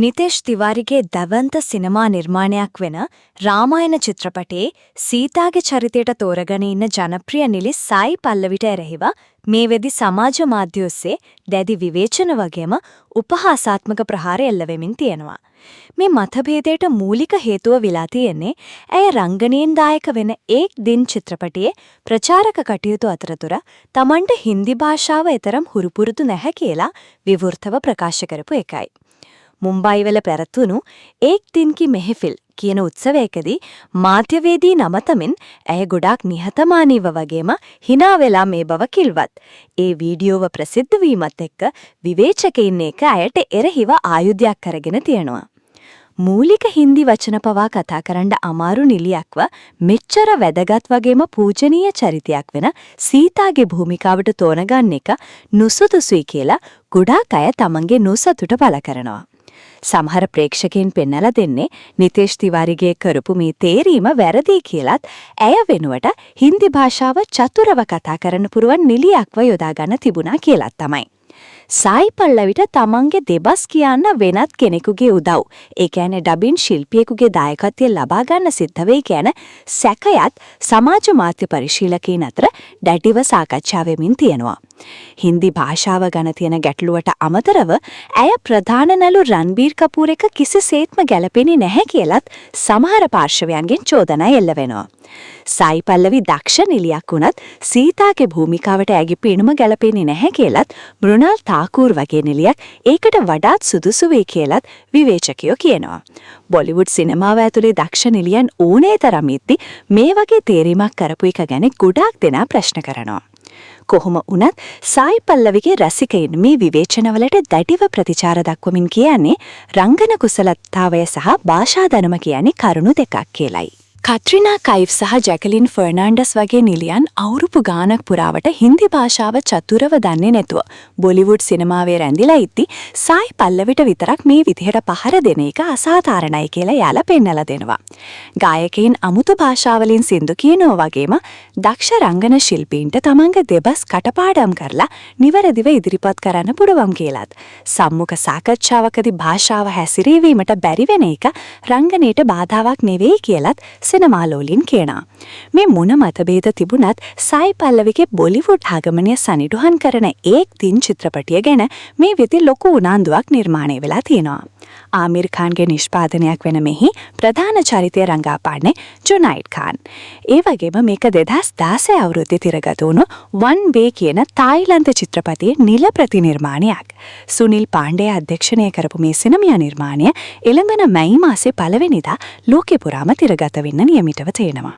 නිතේෂ් තිවාරිගේ දැවන්ත සිනමා නිර්මාණයක් වෙන රාමායන චිත්‍රපටයේ සීතාගේ චරිතයට තෝරගෙන ඉන්න ජනප්‍රිය නිලි සායි පල්ලවිට එරෙහිව මේ වෙදි සමාජ මාධ්‍ය ඔස්සේ දැඩි විවේචන වගේම උපහාසාත්මක ප්‍රහාර එල්ල වෙමින් තියෙනවා. මේ මතභේදයට මූලික හේතුව විලා තියෙන්නේ ඇය රංගනයෙන් දායක වෙන ඒක් දින් චිත්‍රපටයේ ප්‍රචාරක කටයුතු අතරතුර Tamanට හින්දි භාෂාව එතරම් හුරුපුරුදු නැහැ කියලා විවෘතව ප්‍රකාශ කරපු එකයි. මුම්බයි වල පැවැත්වුණු ඒක් දින් කි මෙහෙෆිල් කියන උත්සවයකදී මාධ්‍යවේදී නමතමින් ඇය ගොඩාක් නිහතමානීව වගේම hina වෙලා මේ බව කිල්වත්. ඒ වීඩියෝව ප්‍රසිද්ධ වීමත් එක්ක විවේචකයින් එක ඇයට එරෙහිව ආයුධයක් කරගෙන තියෙනවා. මූලික හින්දි වචන පවා කතා කරන්න අමාරු නිලියක්ව මෙච්චර වැදගත් වගේම පූජනීය චරිතයක් වෙන සීතාගේ භූමිකාවට තෝරගන්න එක නුසුදුසුයි කියලා ගොඩාක් අය තමන්ගේ නුසතුට පළ කරනවා. සමහර ප්‍රේක්ෂකයන් පෙන්නලා දෙන්නේ නිතේෂ් තිවාරිගේ කරපු මේ තේරීම වැරදි කියලත් ඇය වෙනුවට හින්දි භාෂාව චතුරව කතා කරන්න පුරුවන් නිලියක්ව යොදා ගන්න තිබුණා කියලත් තමයි. සායි පල්ලවිට තමන්ගේ දෙබස් කියන්න වෙනත් කෙනෙකුගේ උදව්, ඒ කියන්නේ ඩබින් ශිල්පියෙකුගේ දායකත්වය ලබා ගන්න සිද්ධ වෙයි කියන සැකයත් සමාජ මාධ්‍ය පරිශීලකයන් අතර දැඩිව සාකච්ඡා වෙමින් තියෙනවා. හින්දි භාෂාව ගැන තියෙන ගැටලුවට අමතරව ඇය ප්‍රධාන නළු රන්බීර් කපූර් එක කිසිසේත්ම ගැලපෙන්නේ නැහැ කියලත් සමහර පාර්ශවයන්ගෙන් චෝදනා එල්ල වෙනවා. සායි පල්ලවි දක්ෂ නිලියක් වුණත් සීතාගේ භූමිකාවට ඇගේ පෙනුම ගැලපෙන්නේ නැහැ කියලත් මෘණාල් තාකූර් වගේ නිලියක් ඒකට වඩාත් සුදුසු වෙයි කියලත් විවේචකයෝ කියනවා. බොලිවුඩ් සිනමාව ඇතුලේ දක්ෂ නිලියන් ඕනේ තරම් ඉද්දි මේ වගේ තේරීමක් කරපු එක ගැන ගොඩාක් දෙනා ප්‍රශ්න කරනවා. කොහොම වුණත් සායි පල්ලවිගේ රසිකයින් මේ විවේචනවලට දැඩිව ප්‍රතිචාර දක්වමින් කියන්නේ රංගන කුසලතාවය සහ භාෂා දැනුම කියන්නේ කරුණු දෙකක් කියලයි. කට්‍රිනා කයිෆ් සහ ජැකලින් ෆර්නාන්ඩස් වගේ නිලියන් අවුරුදු ගානක් පුරාවට හින්දි භාෂාව චතුරව දන්නේ නැතුව බොලිවුඩ් සිනමාවේ රැඳිලා ඉද්දි සායි පල්ලවිට විතරක් මේ විදිහට පහර දෙන එක අසාධාරණයි කියලා යාලා පෙන්නලා දෙනවා. ගායකයින් අමුතු භාෂාවලින් සින්දු කියනවා වගේම දක්ෂ රංගන ශිල්පීන්ට තමන්ගේ දෙබස් කටපාඩම් කරලා නිවැරදිව ඉදිරිපත් කරන්න පුළුවන් කියලාත් සම්මුඛ සාකච්ඡාවකදී භාෂාව හැසිරවීමට බැරි වෙන එක රංගනයට බාධාවක් නෙවෙයි කියලාත් සිනමාලෝලින් කියනවා. මේ මොන මතභේද තිබුණත් සායි පල්ලවිගේ බොලිවුඩ් ආගමනය සනිටුහන් කරන ඒක් දින් චිත්‍රපටිය ගැන මේ වෙති ලොකු උනන්දුවක් නිර්මාණය වෙලා තියෙනවා. ආමිර් ખાන්ගේ නිෂ්පාදනයක් වෙන මෙහි ප්‍රධාන චරිතය රංගපාන්නේ ජුනයිඩ් ખાන්. ඒ වගේම මේක 2016 අවුරුද්දේ තිරගත වුණු වන් වේ කියන තායිලන්ත චිත්‍රපටයේ නිල ප්‍රතිනිර්මාණයක්. සුනිල් පාණ්ඩේ අධ්‍යක්ෂණය කරපු මේ සිනමා නිර්මාණය එළඹෙන මැයි මාසේ 1 වෙනිදා ලෝකෙ පුරාම තිරගත වෙන්න නියමිතව තියෙනවා.